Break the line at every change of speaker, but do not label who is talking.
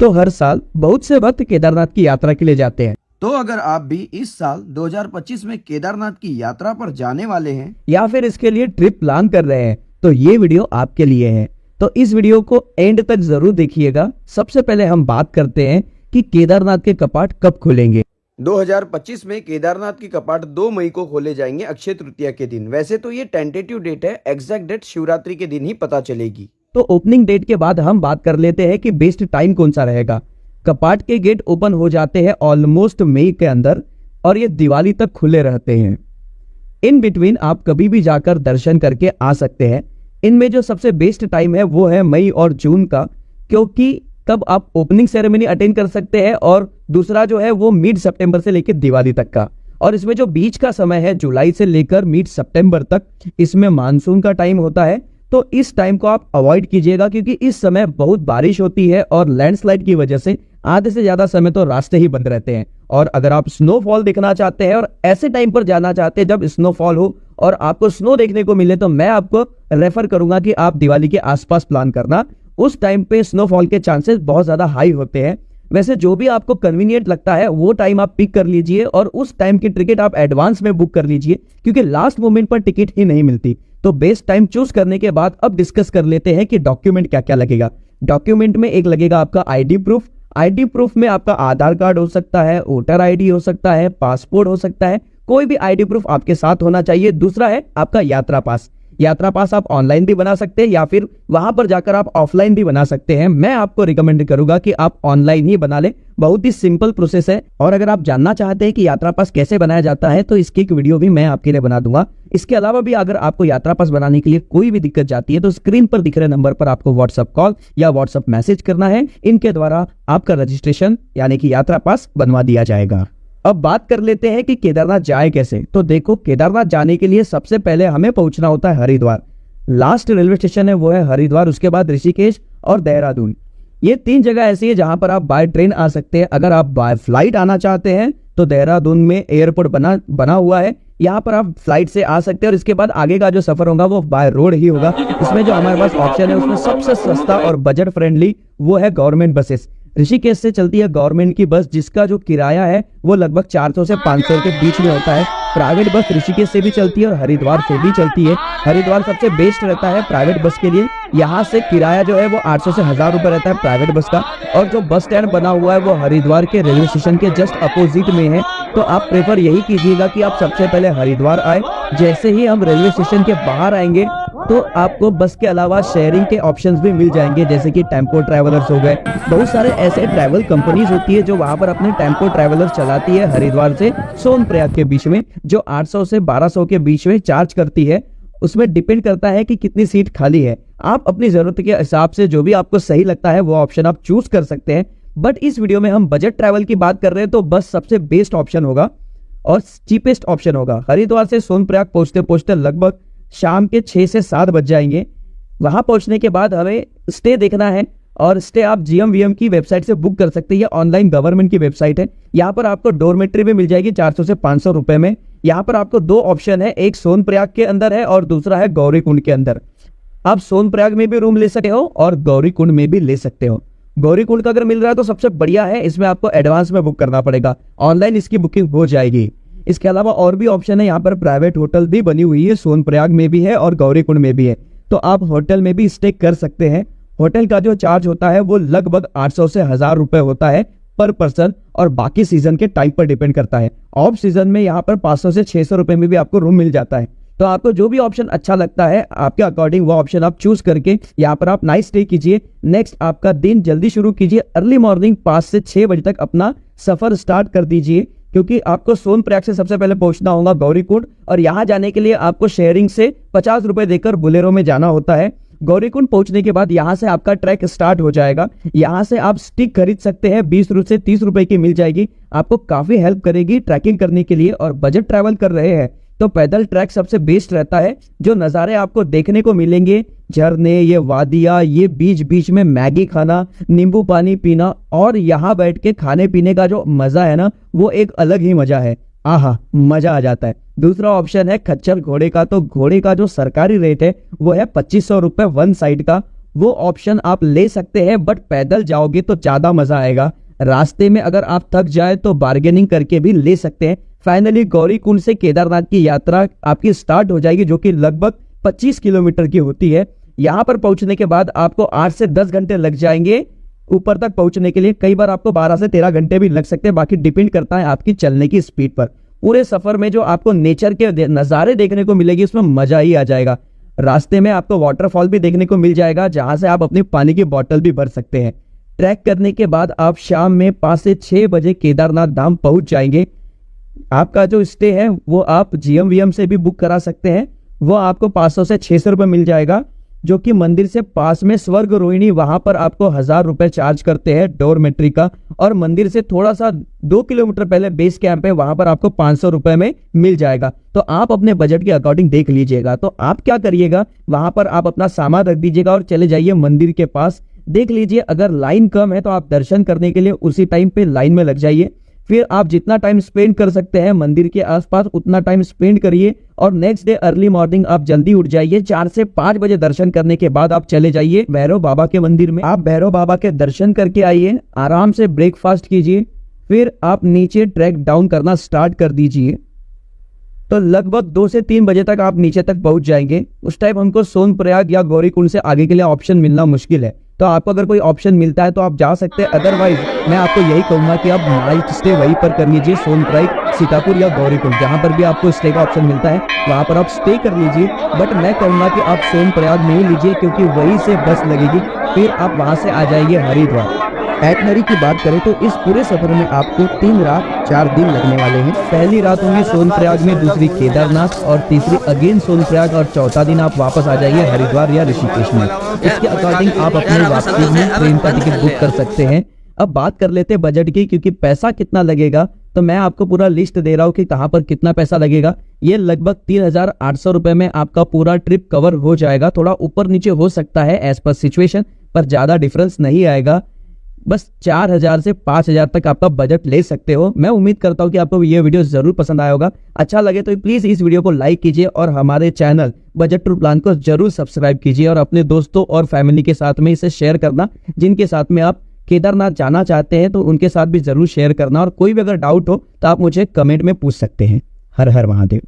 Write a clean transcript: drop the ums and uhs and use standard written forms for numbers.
तो हर साल बहुत से भक्त केदारनाथ की यात्रा के लिए जाते हैं।
तो अगर आप भी इस साल 2025 में केदारनाथ की यात्रा पर जाने वाले हैं
या फिर इसके लिए ट्रिप प्लान कर रहे हैं तो ये वीडियो आपके लिए है। तो इस वीडियो को एंड तक जरूर देखिएगा। सबसे पहले हम बात करते हैं कि केदारनाथ के कपाट कब खुलेंगे।
2025 में केदारनाथ की कपाट 2 मई को खोले जाएंगे अक्षय तृतीया के दिन। वैसे तो ये टेंटेटिव डेट है, एग्जैक्ट डेट शिवरात्रि के दिन ही पता चलेगी।
तो ओपनिंग डेट के बाद हम बात कर लेते हैं कि बेस्ट टाइम कौन सा रहेगा। कपाट के गेट ओपन हो जाते हैं ऑलमोस्ट मई के अंदर और ये दिवाली तक खुले रहते हैं। इन बिटवीन आप कभी भी जाकर दर्शन करके आ सकते हैं। इनमें जो सबसे बेस्ट टाइम है वो है मई और जून का, क्योंकि तब आप ओपनिंग सेरेमनी अटेंड कर सकते हैं और दूसरा जो है वो मिड सितंबर से लेकर दिवाली तक का। और इसमें जो बीच का समय है जुलाई से लेकर मिड सितंबर तक, इसमें मानसून का टाइम होता है। तो इस टाइम को आप अवॉइड कीजिएगा क्योंकि इस समय बहुत बारिश होती है और लैंडस्लाइड की वजह से आधे से ज्यादा समय तो रास्ते ही बंद रहते हैं। और अगर आप स्नोफॉल देखना चाहते हैं और ऐसे टाइम पर जाना चाहते हैं जब स्नोफॉल हो और आपको स्नो देखने को मिले, तो मैं आपको रेफर करूंगा कि आप दिवाली के आसपास प्लान करना। उस टाइम पे स्नोफॉल के चांसेस बहुत ज्यादा हाई होते हैं। वैसे जो भी आपको कन्वीनियंट लगता है वो टाइम आप पिक कर लीजिए और उस टाइम की टिकट आप एडवांस में बुक कर लीजिए क्योंकि लास्ट मोमेंट पर टिकट ही नहीं मिलती। तो बेस्ट टाइम चूज करने के बाद अब डिस्कस कर लेते हैं कि डॉक्यूमेंट क्या क्या लगेगा। डॉक्यूमेंट में एक लगेगा आपका आईडी प्रूफ। आईडी प्रूफ में आपका आधार कार्ड हो सकता है, वोटर आईडी हो सकता है, पासपोर्ट हो सकता है, कोई भी आईडी प्रूफ आपके साथ होना चाहिए। दूसरा है आपका यात्रा पास। यात्रा पास आप ऑनलाइन भी बना सकते हैं या फिर वहां पर जाकर आप ऑफलाइन भी बना सकते हैं। मैं आपको रिकमेंड करूंगा कि आप ऑनलाइन ही बना ले, बहुत ही सिंपल प्रोसेस है। और अगर आप जानना चाहते हैं कि यात्रा पास कैसे बनाया जाता है तो इसकी एक वीडियो भी मैं आपके लिए बना दूंगा। इसके अलावा भी अगर आपको यात्रा पास बनाने के लिए कोई भी दिक्कत जाती है तो स्क्रीन पर दिख रहे नंबर पर आपको व्हाट्सएप कॉल या व्हाट्सएप मैसेज करना है। इनके द्वारा आपका रजिस्ट्रेशन यानी कि यात्रा पास बनवा दिया जाएगा। अब बात कर लेते हैं कि केदारनाथ जाए कैसे। तो देखो, केदारनाथ जाने के लिए सबसे पहले हमें पहुंचना होता है हरिद्वार। लास्ट रेलवे स्टेशन है वो है हरिद्वार, उसके बाद ऋषिकेश और देहरादून। ये 3 जगह ऐसी है जहां पर आप बाय ट्रेन आ सकते हैं। अगर आप बाय फ्लाइट आना चाहते हैं तो देहरादून में एयरपोर्ट बना हुआ है, यहाँ पर आप फ्लाइट से आ सकते हैं और इसके बाद आगे का जो सफर होगा वो बाय रोड ही होगा। इसमें जो हमारे पास ऑप्शन है उसमें सबसे सस्ता और बजट फ्रेंडली वो है गवर्नमेंट बसेस। ऋषिकेश से चलती है गवर्नमेंट की बस जिसका जो किराया है वो लगभग 400 से 500 के बीच में होता है। प्राइवेट बस ऋषिकेश से भी चलती है और हरिद्वार से भी चलती है। हरिद्वार सबसे बेस्ट रहता है प्राइवेट बस के लिए। यहाँ से किराया जो है वो 800 से 1000 रुपए रहता है प्राइवेट बस का। और जो बस स्टैंड बना हुआ है वो हरिद्वार के रेलवे स्टेशन के जस्ट अपोजिट में है। तो आप प्रेफर यही कीजिएगा कि आप सबसे पहले हरिद्वार आए। जैसे ही हम रेलवे स्टेशन के बाहर आएंगे तो आपको बस के अलावा शेयरिंग के ऑप्शंस भी मिल जाएंगे, जैसे कि टेम्पो ट्रैवलर्स हो गए। बहुत सारे ऐसे ट्रैवल कंपनीज होती है जो वहां पर अपने टेम्पो ट्रैवलर्स चलाती है हरिद्वार से सोनप्रयाग के बीच में, जो 800 से 1200 के बीच में चार्ज करती है। उसमें डिपेंड करता है कि कितनी सीट खाली है। आप अपनी जरूरत के हिसाब से जो भी आपको सही लगता है वो ऑप्शन आप चूज कर सकते हैं। बट इस वीडियो में हम बजट ट्रैवल की बात कर रहे हैं तो बस सबसे बेस्ट ऑप्शन होगा और चीपेस्ट ऑप्शन होगा। हरिद्वार से सोनप्रयाग पहुंचते पहुंचते लगभग शाम के 6 से 7 बज जाएंगे। वहां पहुंचने के बाद हमें स्टे देखना है और स्टे आप GMVM की वेबसाइट से बुक कर सकते हैं। ऑनलाइन गवर्नमेंट की वेबसाइट है। यहाँ पर आपको डोरमेट्री भी मिल जाएगी 400 से 500 रुपए में। यहाँ पर आपको 2 ऑप्शन है, एक सोनप्रयाग के अंदर है और दूसरा है गौरीकुंड के अंदर। आप सोनप्रयाग में भी रूम ले सकते हो और गौरीकुंड में भी ले सकते हो। गौरीकुंड का अगर मिल रहा है तो सबसे बढ़िया है, इसमें आपको एडवांस में बुक करना पड़ेगा, ऑनलाइन इसकी बुकिंग हो जाएगी। इसके अलावा और भी ऑप्शन है, यहाँ पर प्राइवेट होटल भी बनी हुई है, सोनप्रयाग में भी है और गौरीकुंड में भी है। तो आप होटल में भी स्टे कर सकते हैं। होटल का जो चार्ज होता है वो लगभग 800 से 1000 रुपए होता है पर पर्सन और बाकी सीजन के टाइप पर डिपेंड करता है। ऑफ सीजन में यहाँ पर 500 से 600 रुपए में भी आपको रूम मिल जाता है। तो आपको जो भी ऑप्शन अच्छा लगता है आपके अकॉर्डिंग वो ऑप्शन आप चूज करके यहाँ पर आप नाइट स्टे कीजिए। नेक्स्ट आपका दिन जल्दी शुरू कीजिए, अर्ली मॉर्निंग 5 से 6 बजे तक अपना सफर स्टार्ट कर दीजिए क्योंकि आपको सोनप्रयाग से सबसे पहले पहुंचना होगा गौरीकुंड और यहाँ जाने के लिए आपको शेयरिंग से 50 रुपए देकर बुलेरो में जाना होता है। गौरीकुंड पहुंचने के बाद यहाँ से आपका ट्रैक स्टार्ट हो जाएगा। यहाँ से आप स्टिक खरीद सकते हैं, 20 से 30 रुपए की मिल जाएगी। आपको काफी हेल्प करेगी ट्रैकिंग करने के लिए। और बजट ट्रैवल कर रहे हैं तो पैदल ट्रैक सबसे बेस्ट रहता है। जो नज़ारे आपको देखने को मिलेंगे, झरने, ये वादियाँ, ये बीच बीच में मैगी खाना, नींबू पानी पीना और यहाँ बैठ के खाने पीने का जो मजा है ना वो एक अलग ही मजा है। आहा, मजा आ जाता है। दूसरा ऑप्शन है खच्चर घोड़े का। तो घोड़े का जो सरकारी रेट है वो है 2500 रुपए वन साइड का वो ऑप्शन आप ले सकते हैं, बट पैदल जाओगे तो ज्यादा मजा आएगा। रास्ते में अगर आप थक जाए तो बार्गेनिंग करके भी ले सकते हैं। फाइनली गौरीकुंड से केदारनाथ की यात्रा आपकी स्टार्ट हो जाएगी, जो कि लगभग 25 किलोमीटर की होती है। यहाँ पर पहुंचने के बाद आपको 8 से 10 घंटे लग जाएंगे ऊपर तक पहुंचने के लिए। कई बार आपको 12 से 13 घंटे भी लग सकते हैं, बाकी डिपेंड करता है आपकी चलने की स्पीड पर। पूरे सफर में जो आपको नेचर के नज़ारे देखने को मिलेगी, उसमें मजा ही आ जाएगा। रास्ते में आपको वाटरफॉल भी देखने को मिल जाएगा, जहां से आप अपनी पानी की बोतल भी भर सकते हैं। ट्रैक करने के बाद आप शाम में 5 से 6 बजे केदारनाथ धाम पहुंच जाएंगे। आपका जो स्टे है वो आप GMVM से भी बुक करा सकते हैं। वो आपको 500 से 600 रुपये मिल जाएगा, जो कि मंदिर से पास में स्वर्ग रोहिणी, वहां पर आपको 1000 रुपये चार्ज करते हैं डोरमेट्री का। और मंदिर से थोड़ा सा 2 किलोमीटर पहले बेस कैंप है, वहां पर आपको 500 रुपये में मिल जाएगा। तो आप अपने बजट के अकॉर्डिंग देख लीजिएगा। तो आप क्या करिएगा, वहां पर आप अपना सामान रख दीजिएगा और चले जाइए मंदिर के पास। देख लीजिए, अगर लाइन कम है तो आप दर्शन करने के लिए उसी टाइम पे लाइन में लग जाइए। फिर आप जितना टाइम स्पेंड कर सकते हैं मंदिर के आसपास उतना टाइम स्पेंड करिए। और नेक्स्ट डे अर्ली मॉर्निंग आप जल्दी उठ जाइए। 4 से 5 बजे दर्शन करने के बाद आप चले जाइए भैरव बाबा के मंदिर में। आप भैरव बाबा के दर्शन करके आइए, आराम से ब्रेकफास्ट कीजिए, फिर आप नीचे ट्रैक डाउन करना स्टार्ट कर दीजिए। तो लगभग 2 से 3 बजे तक आप नीचे तक पहुंच जाएंगे। उस टाइम हमको सोनप्रयाग या गौरीकुंड से आगे के लिए ऑप्शन मिलना मुश्किल है। तो आपको अगर कोई ऑप्शन मिलता है तो आप जा सकते हैं, अदरवाइज मैं आपको यही कहूंगा कि आप नाइट स्टे वहीं पर कर लीजिए, सोनप्रयाग, सीतापुर या गौरीकुंड, जहां पर भी आपको स्टे का ऑप्शन मिलता है वहां पर आप स्टे कर लीजिए। बट मैं कहूंगा कि आप सोनप्रयाग नहीं लीजिए, क्योंकि वहीं से बस लगेगी, फिर आप वहां से आ जाइए हरिद्वार। आइटनरी की बात करें तो इस पूरे सफर में आपको 3 रात 4 दिन लगने वाले हैं। पहली रात होंगी सोनप्रयाग में, दूसरी केदारनाथ और तीसरी अगेन सोनप्रयाग, और चौथा दिन आप वापस आ जाइए हरिद्वार या ऋषिकेश में। इसके अकॉर्डिंग आप अपने वापसी में ट्रेन का टिकट बुक कर सकते हैं। अब बात कर लेते हैं बजट की, क्योंकि पैसा कितना लगेगा तो मैं आपको पूरा लिस्ट दे रहा हूँ कि कहाँ पर कितना पैसा लगेगा। ये लगभग 3800 रुपए में आपका पूरा ट्रिप कवर हो जाएगा। थोड़ा ऊपर नीचे हो सकता है एज पर सिचुएशन, पर ज्यादा डिफरेंस नहीं आएगा। बस 4000 से 5000 तक आपका बजट ले सकते हो। मैं उम्मीद करता हूं कि आपको ये वीडियो जरूर पसंद आया होगा। अच्छा लगे तो प्लीज इस वीडियो को लाइक कीजिए और हमारे चैनल बजट टूर प्लान को जरूर सब्सक्राइब कीजिए और अपने दोस्तों और फैमिली के साथ में इसे शेयर करना। जिनके साथ में आप केदारनाथ जाना चाहते हैं तो उनके साथ भी जरूर शेयर करना। और कोई भी अगर डाउट हो तो आप मुझे कमेंट में पूछ सकते हैं। हर हर महादेव।